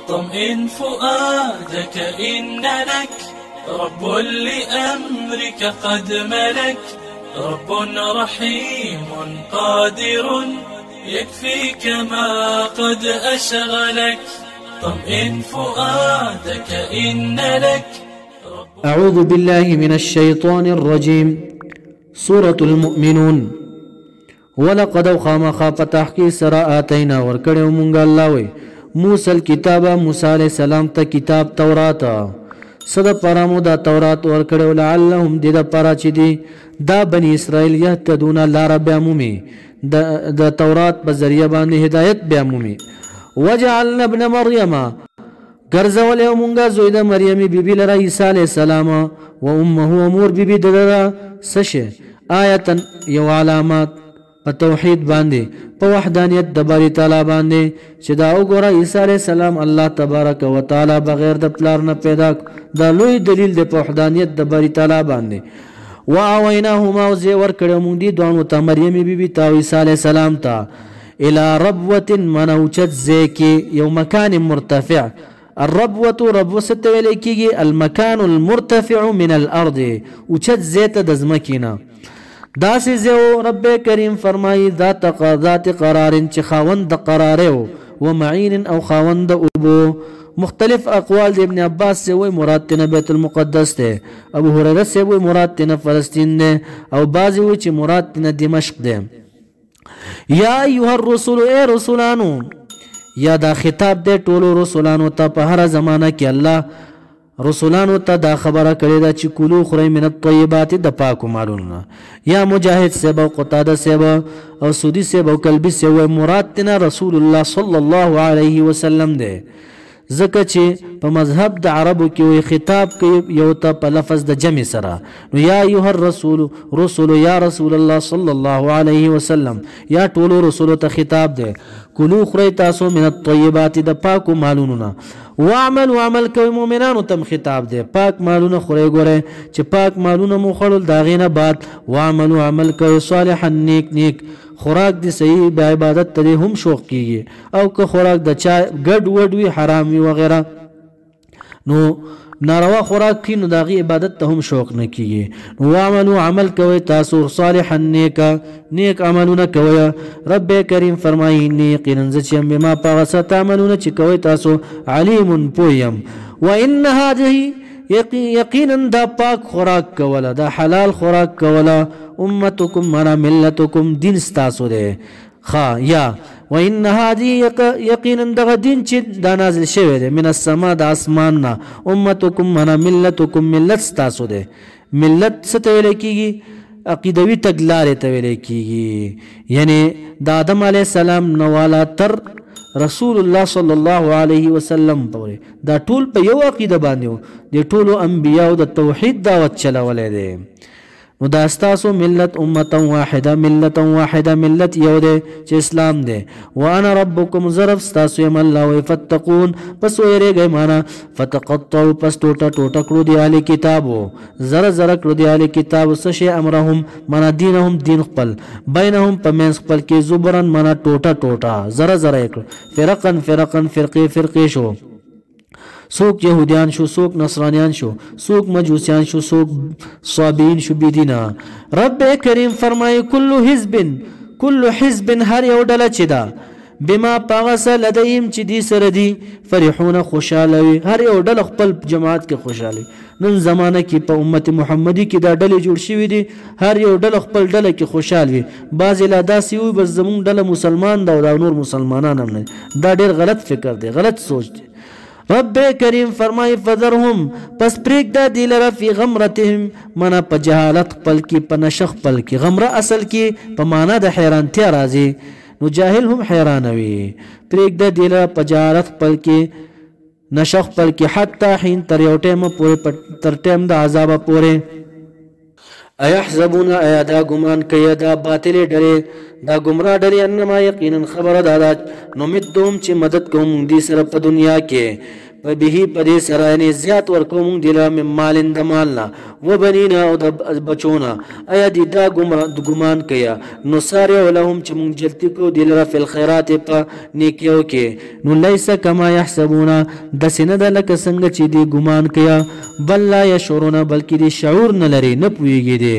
طمئن فؤادك إن لك رب لأمرك قد ملك رب رحيم قادر يكفيك ما قد أشغلك طمئن فؤادك إن لك أعوذ بالله من الشيطان الرجيم. سورة المؤمنون. ولقد خامخا فتحقی سرا آتینا ورکڑیو منگا اللہ وی موسى الكتاب موسى علیہ السلام تا کتاب توراتا صدا پرامو دا تورات ورکڑیو لعلهم دی دا پرا چی دی دا بنی اسرائیل یهتدونا لارا بیامومی دا تورات بذریعہ باندې ہدایت بیامومی. وجعلنا ابن مریم گرزولیو منگا زوید مریمی بی بی لرا عیسیٰ علیہ السلام و امه امور بی بی دلرا سش آیتا یو علامات پا توحید باندے پا وحدانیت دباری تعالی باندے چی دا اگورا عیسیٰ علیہ السلام اللہ تبارک و تعالی بغیر دپلار نا پیدا دا لوی دلیل دے پا وحدانیت دباری تعالی باندے. و آویناهما و زیور کڑیو مونگ دی دوانو تا مریمی بی بی تا عیسیٰ علیہ السلام تا الى ربوت منوچت زیکی یو مکان مرتفع. الربوة ربوة ستویلے کی المکان المرتفع من الارض اوچت زیت دزمکینا دا سی زیو رب کریم فرمائی ذات قرار چی خاوند قراریو و معین او خاوند ابو. مختلف اقوال دی ابن عباس سے وی مراد تینا بیت المقدس دے، ابو حریرہ سے وی مراد تینا فلسطین دے، او بازی وی چی مراد تینا دمشق دے. یا ایوہ الرسول اے رسولانو یا دا خطاب دے ټولو رسولانو تا په هر زمانہ کې الله رسولانو تا دا خبره کړی دا چې کلو خورئ من الطیبات د پاکو مالونو. یا مجاهد صاحب او قتاده صاحب او سودی صاحب او کلبی صاحب مراد تینا رسول الله صلی الله علیه وسلم دے، ځکه چې په مذهب د عربو کې وی خطاب کوي یو ته په لفظ د جمع سره. نو یا ایها الرسول رسول یا رسول الله صلی الله علیه وسلم یا ټولو رسولو ته خطاب دی. کلو خورئ تاسو من الطیبات د پاکو مالونو واعمل وعمل کوي مؤمنانو تم خطاب دی. پاک مالونه خورئ ګورئ چې پاک مالونه مو خوړل د هغې نه بعد واعمل وعمل کوي صالحا نیک نیک خوراک دی صحیح با عبادت ته هم شوق کیږي او که خوراک د چا ګډ وډ وي حرام وي وغیرہ نو ناروا خوراک کی نو داغی عبادت ته هم شوق نه کیږي. واعملوا عمل کوي تاسو صالحا نیکا نیک عملونه کوي. رب کریم فرمایي یقینا چې بما پاغه تعملون چې کوي تاسو علیم پویم. وان هذه یقینا دا پاک خوراک کوله دا حلال خوراک کوله امتکم منا ملتکم دین ستاسو ده خا یا وان هذه یقینا دغه دین چې دا نازل شوی ده من السما د اسمان نه امتکم منا ملتکم ملت ستاسو ده. ملت ستویل کیږي عقیدوی تګلارې ته ویل کیږي، یعنی د آدم علیه السلام نوالا تر رسول الله صلی الله علیه وسلم پورې دا ټول په یو عقیده باندې وو. د ټولو انبیاو د توحید دعوت چلولې ده. نو دا ستاسو ملت امتا واحده ملتا واحده ملت یو ده چې اسلام ده. وانا ربکم ظرف ستاسو یم الله وی فتقون پس ویریږئ مانا فتقطعوا پس ټوټه ټوټه کړو دی اهل کتابو زره زره کړو دی اهل کتابو څه شی امرهم مانا دینهم دین خپل بینهم په منځ خپل کې زبرن مانا ټوټه ټوټه زره زره کړو فرقن فرقن فرقې فرقې شو. سوک یهودیان شو سوک نصرانیان شو سوک مجوسیان شو سوک صابین شو بیدینا. رب کریم فرمائی کل حزب هر یو ډله چې دا بما پاغسه لدیم چې دی سره دی فرحون خوشحالوي. هر یو ډله خپل جماعت کې خوشحالي. نن زمانه کې په امت محمدی کې دا ډلې جوړ شوي دي هر یو ډله خپل ډله کې خوشحال وي. بعضې لا داسې وي بس زمونږ ډله مسلمان ده او دا نور مسلمانان هم نه. دا ډېر غلط فکر دی غلط سوچ دی. رب کریم فرمائی فذرهم پس پریک دا دی لرا فی غمرتهم منا پا جہالت پل کی پا نشخ پل کی. غمره اصل کی پا مانا دا حیرانتیا رازی نو جاہل هم حیرانوی. پریک دا دی لرا پا جہالت پل کی نشخ پل کی حتی حین تر یو ٹیم پورے تر ٹیم دا عذاب پورے. ایحزبون ایا دا گمان کیا دا باطل ڈرے دا گمراہ ڈرے انما یقینا خبر دادا نمدوم چی مدد کوم دی سر پا دنیا کے به پدې سره یعنی زیات ورکو مونږ دله من مال د مالنا و بنینا او د بچونا ایا دې دا ګمان کیا نو ساره لهم چې مونږ جلتی کو دله فی الخيرات په نیکیو کې نو لیس کما يحسبون د سند لک څنګه چې دې ګمان کیا بل لا يشعرون بلکې دې شعور نه لري نه پويږي دې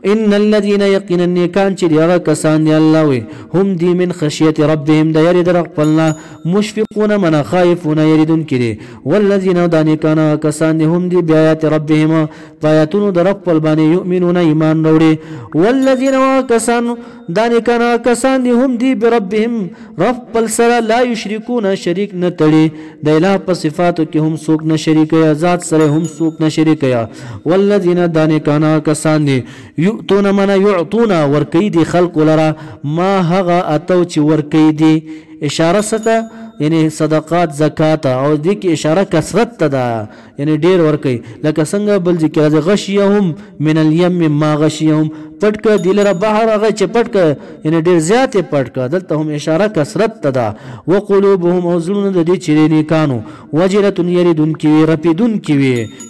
ان الذين يقينا نيكان چې هغه کسان دی الله وي هم دي من خشيه ربهم د يرد رقبلنا مشفقون من خائفون يريدون کړي والذين دانيكان کسان دي هم دي بیاات ربهم آیاتونو د رقبل باندې يؤمنون ایمان وروړي والذين کسان دانيكان کسان دي هم دي بربهم رب سره لا يشركون شریک نه تړي د اله په صفاتو کې هم څوک نه شریک یا ذات سره هم څوک نه شریک یا والذين دانيكان کسان دي یؤتون من یعطون ورکی دی خلق لرا ما هغه اتو چې ورکی دی اشاره سته یعنی صدقات زکات او دې کې اشاره کثرت ته ده یعنی ډیر ورکی لکه څنګه بل ذکر غشيهم من اليم ما غشيهم پټک دلره بهر هغه چې پټک یعنی ډیر زیات پټک دلته هم اشاره کثرت ته ده وقلوبهم او زلون د دې چې نه کانو وجرت يريدون کی رپیدون کی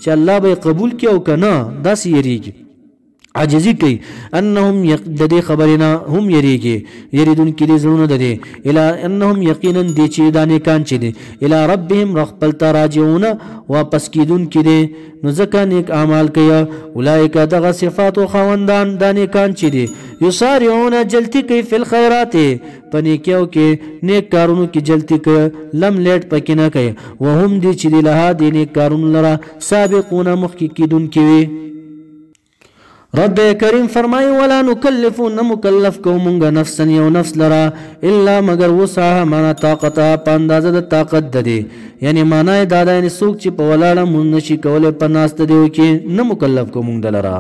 چې الله به قبول کی او کنه داس یریږي عاجزی کوي انهم د دې خبرنا هم یریدون کې زړونه د دې الی انهم یقینا دې چې دانه کان چې دي الی ربهم رغبل تراجعون واپس کیدون کې دي نو ځکه نیک اعمال کوي اولئک دغه صفات او خوندان دانه کان چې دي یسارعون جلتی کوي فی الخيرات پنیکیو کې نیک کارونو کې جلتی کوي لم لیټ پکې نه کوي وهم دې چې له دې نیک کارونو لره سابقون مخکې کیدون کې رب کریم فرمای ولا نکلف نمکلف کومنګ نفسا یو نفس لرا الا مگر وسعها معنا طاقت پاندازه د طاقت ددی یعنی معنی دا د سوق چې په ولاړه مونږ نشي کولای په ناست دیو کې نه مکلف کومنګ دلرا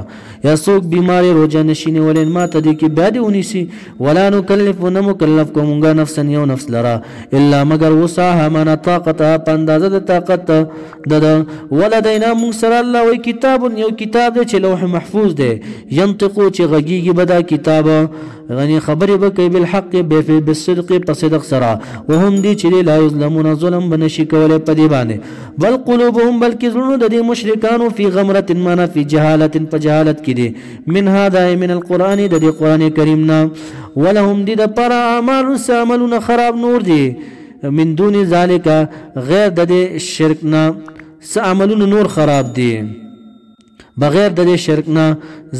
یا سوق بیماری روزه نشي نیولین ما ته دی کې بعد ونیسي ولا نکلف نمکلف کومنګ نفسا یو نفس لرا الا مگر وسعها معنا طاقت پاندازه د طاقت د ولدینا مون سره الله وی کتاب یو کتاب چې لوح محفوظ دی ينطقو چې غږیږي بدا کتاب غني خبرې به بالحق بالصدق په صدق سره وهم دي چې لا یظلمون ظلم بنشي کولای په دی باندې بل قلوبهم بلکې زړونو د دې مشرکانو فی غمرة معنا فی جهالت په جهالت کې دي من هذا من القرآن د دې قرآن کریم نه ولهم دي د پر اعمال عملونه خراب نور دي من دون ذالک غیر د دې شرک نه عملونه نور خراب دي بغیر د شرک نه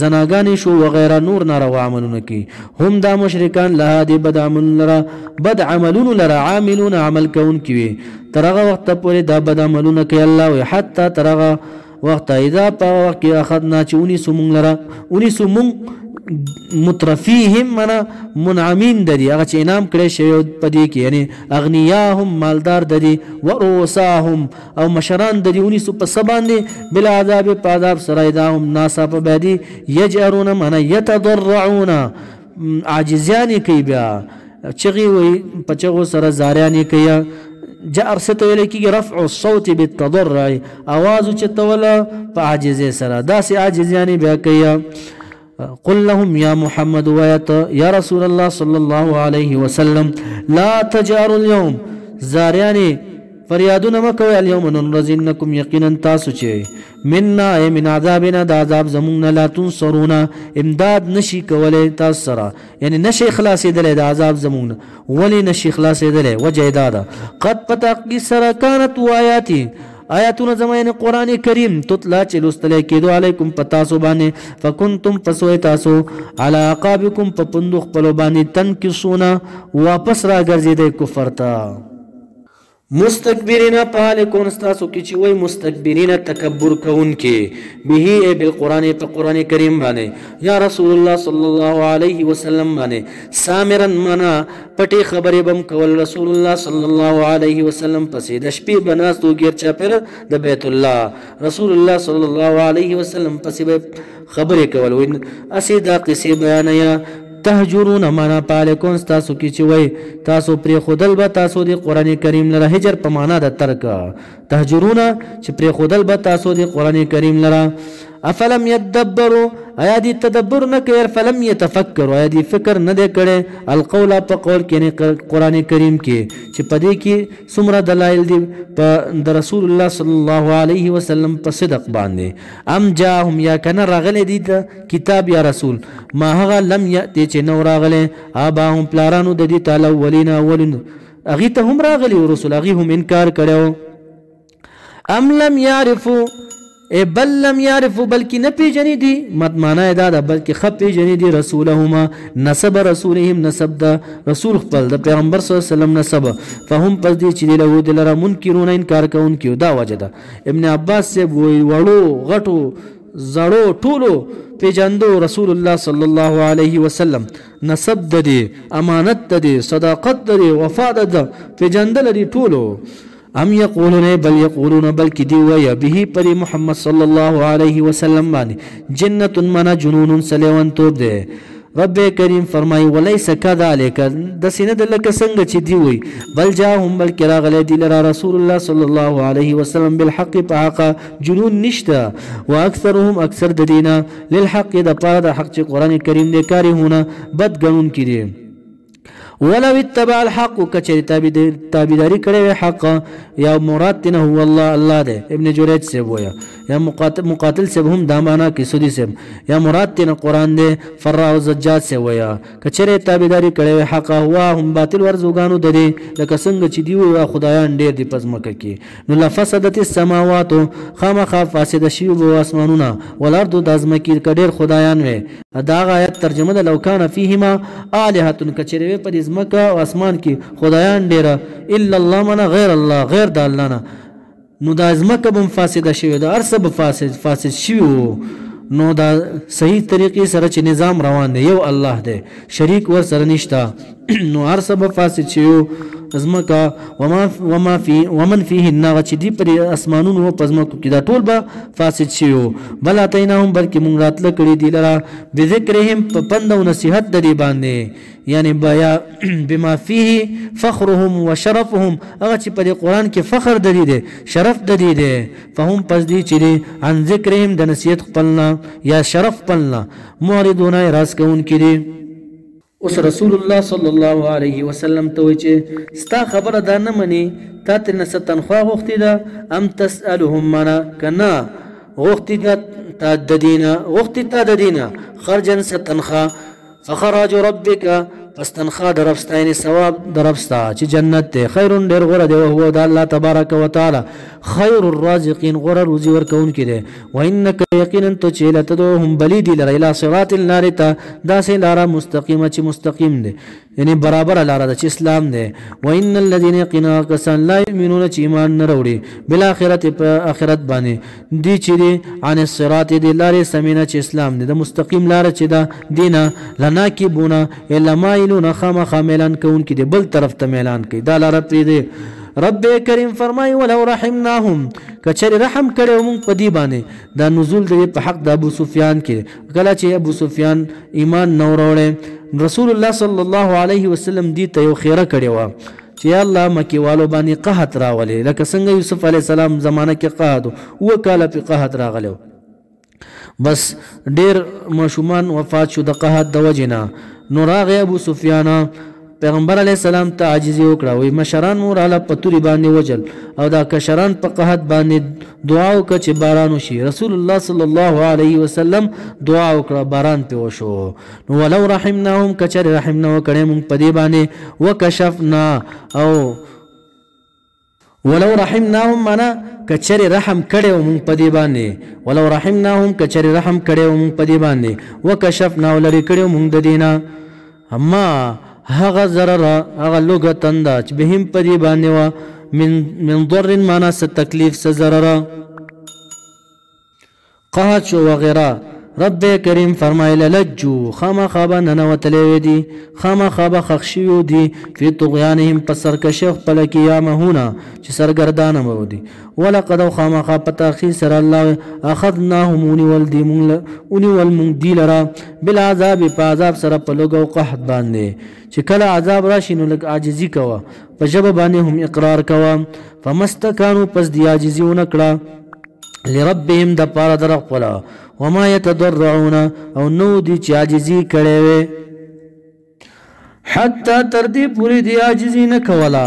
زناګانی شو وغیرہ نور ناروا عملونه کی هم دا مشرکان له دې بد عملون لرا عاملون عمل کون کی ترغه وخت پورې دا بد عملونه کوي الله وي حتی ترغه وخت اذا په وخت اخذنا چونی سمون لرا اونی سمون مترفیهم منا منعمین ددی هغه چې انعام کړی شوی پدې کې یعنی اغنیاهم مالدار ددی ورؤساهم او مشران ددی اونی سو په سبان دي بلا عذاب په عذاب سرایداهم ناسا په بدی یجرون منا یتضرعون عاجزانی کوي بیا چغي وي پچغو سره زاریانی کوي جاء ارسته الیکی رفع الصوت بالتضرع आवाज چتولا په عاجزه سره داسې عاجزانی بیا کوي قل لهم يا محمد يا رسول الله صلى الله عليه وسلم لا تجاروا اليوم زارياني فریادونه مکوي اليوم ننرزنكم يقينا تاسو چې منا من عذابنا دا عذاب زمون لا تنصرون امداد نشي کولای تاسو سره یعنی نشي خلاصې دلې دا عذاب زمون ولی نشي خلاصې دلې وجه دادا قد پتاقي سره كانت آیاتي آیاتونه زمانه قران کریم تطلع چې لوستل کېدو علیکم پتاسو باندې فکنتم پسوي تاسو علی عقابکم په پندوخ په باندې تنکسونه واپس را ګرځیدای کفر ته مستكبرین پاله کون استاسو کی چې وای مستكبرین تکبر کون کې به بالقران په قران کریم باندې یا رسول الله صلی الله علیه وسلم باندې سامرن منا پټي خبرې بم کول رسول الله صلی الله علیه وسلم پسې د شپې بناستو غیر چا پر د بیت الله رسول الله صلی الله علیه وسلم پسې خبرې کول وین اسی دا قصې بیانیا تهجرون معنا پالیکون تاسو کی چې وای تاسو پر خودل به تاسو د قران کریم لره هجر په معنا د ترک تهجرون چې پر خودل به تاسو د قران کریم لره افلم يدبروا آیا دی تدبر نه کوي فلم يتفکروا آیا دی فکر نه دی کړي القول په قول کې قرآن کریم کې چې په دې کې څومره دلایل دي په د رسول الله صلی الله علیه وسلم په صدق باندې ام جاءهم یا کنه راغلي دي د کتاب یا رسول ما هغه لم یأتی چې نو راغلي آباهم پلارانو د دې تعالی اولین هغې ته هم راغلي رسول هغې هم انکار کړی ام لم یعرفو بل لم یعرفو بلکې نه پیژنې دي معنا یې دا ده بلکې ښه پیژنې دي رسولهما نسب رسولهم نسب د رسول خپل د پیغمبر صلی الله علیه وسلم نسب فهم پس دې چې دی له دلره منکرون انکار کوونکي دا وجه ده ابن عباس صاحب وایي وړو غټو زړو ټولو پیژندو رسول الله صلی الله علیه وسلم نسب د دې امانت د دې صداقت د دې وفا د ده پیژندل دي ټولو ام یقولون بل یقولون بلکې دی وایه به پر محمد صلی الله علیه وسلم باندې جنت منا جنون سلیون توب دی رب کریم فرمای ولیس کذالک داسې نه ده لکه څنګه چې دی وایي بل جاءهم بلکې راغلی دی لره رسول الله صلی الله علیه وسلم بالحق په حق جنون نشته واکثرهم اکثر د دینه للحق د پاره د حق چې قرآن کریم دی کارهونه بد ګڼونکي دي ولو اتبع الحق کچری تابعداری کړي حق یا مراد نه هو الله ده ابن جریج سے ویا یا مقاتل سے هم دامانا کی سودی سے یا مراد نه قران ده فرع زجاج سے ویا کچری تابعداری کړي حق هو هم باطل ورزوګانو ده لکه څنګه چې دی و خدایان ډیر دی پزمکه کې نو لفسدت السماوات خامخ فاسد شی و اسمانونه والارض د ازمکی کډیر خدایان وي دا آیت ترجمه ده لو کان فیهما الہه کچری په مکه او اسمان کې خدایان ډیره الا الله من غیر الله غیر د الله نه نو دا ازمکه بم فاسده شوی دا هر څه به فاسد شوی نو دا صحیح طریقې سره چې نظام روان دی یو الله دی شریک ور سره نشته نو هر څه به فاسد شوی ازمکه ومن فيه النغ چې دی پر اسمانونو په ازمکو کې دا ټول به فاسد شوی بل اتیناهم بلکې مونږ راتله کړي دي لره بذکرهم په پند او نصیحت د دې باندې یعنی بیا بما فيه فخرهم وشرفهم هغه چې په قرآن کې فخر د دې دی شرف د دې دی فهم پس دی چې عن ذکرهم د نصیحت خپلنا یا شرف خپلنا معرضون راس کوونکي دي اوس رسول الله صلی الله علیه وسلم ته وایي چې ستا خبره دا نه مني تا ترنه څه تنخواه غوښتې ده ام تسألهم منا که نه غوښتې تا د دینه خرجا څه تنخواه فخراج ربک پس تنخواه در ربستا یعنی ثواب در ربستا چې جنت دی خیر ډېر غوره دی وهو د الله تبارک وتعالی خیر الرازقین غوره روزي ورکوونکی دی وانک یقینا ته چې لتدعوهم بلی دی لره الی صراط النار ته داسې لاره مستقیمه چې مستقیم دی یعنی برابر لاره ده چې اسلام دی وان الذین یقینا کسان لا یؤمنون چې ایمان نه راوړي بالآخرت په آخرت باندې دی چې دی عن الصراط دی لارې سمینه چې اسلام دی د مستقیم لاره چې ده دینه لناکبونه الا مایلون خامخا میلان کوونکي دی بل طرف ته میلان کوي دا لاره پرېږدي رب کریم فرمای ولو رحمناهم کچری رحم کړو مونږ په دې باندې دا نزول دی په حق د ابو سفیان کې کله چې ابو سفیان ایمان نو وروړي رسول الله صلی الله علیه وسلم دې ته یو خیره کړی و چې الله مکی والو باندې قحط راولي لکه څنګه یوسف علیه السلام زمانه کې قحط و کاله په قحط راغلو بس ډیر ماشومان وفات شو د قحط د وجنه نو راغی ابو سفیان پیغمبر علیه السلام ته عاجزي وکړه وی مشران مور علی پتوري باندې وجل او دا کشران په قحط باندې دعا وکړه چې باران وشي رسول الله صلی الله علیه وسلم دعا وکړه باران په وشو نو ولو رحمناهم کچر رحمنا وکړه مونږ په دې باندې وکشفنا او ولو رحمناهم معنا کچر رحم کړو مونږ په دې باندې ولو رحمناهم کچر رحم کړو مونږ په دې باندې وکشفنا ولری کړو مونږ د دینه اما هغه ضرر هغه لوګه تنده چې بهم په دې باندې و من ضر معنا څه تکلیف څه ضرر قحط شو وغیره رب کریم فرمایله لجو خامخا ننوتلی دي خامخا خښشوي دي فی طغیانهم په سرکشي خپله کې یامهونه چې سرګردانه به ودي ولقد خامخا په تاخیر سره الله اخذناهم ونیول مونږ دي لره بالعذاب په عذاب سره په لوږه او قحط باندې چې کله عذاب راشي نو لږ عاجزي کوه په ژبه باندې هم اقرار کوه فمستکانو پس دی عاجزي ونه کړه لربهم د پاره در خپله وما يتضرعون او نو دي چې عاجزي کړي وي حتی تر دې پورې دی عاجزي نه کوله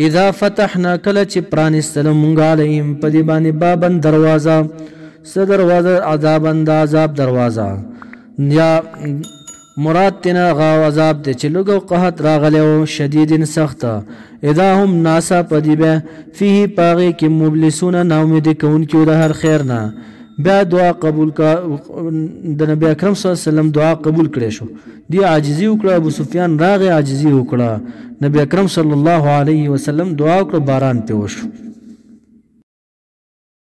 اذا فتحنا کله چې پرانستل مونږ علیهم په دې باندې بابن دروازه څه دروازه عذابن د عذاب دروازه یا مراد تینا غا عذاب دی چې لږ قحط راغلی و شدید سخت اذا هم ناسا پدی به فيه پاغې کې مبلسون ناامیدي کوونکي د هر خیر نه بیا دعا قبول کا د نبی اکرم صلی الله علیه وسلم دعا قبول کړي شو دی عاجزي وکړه ابو سفیان راغی عاجزي وکړه نبی اکرم صلی الله علیه وسلم دعا وکړه باران ته وشو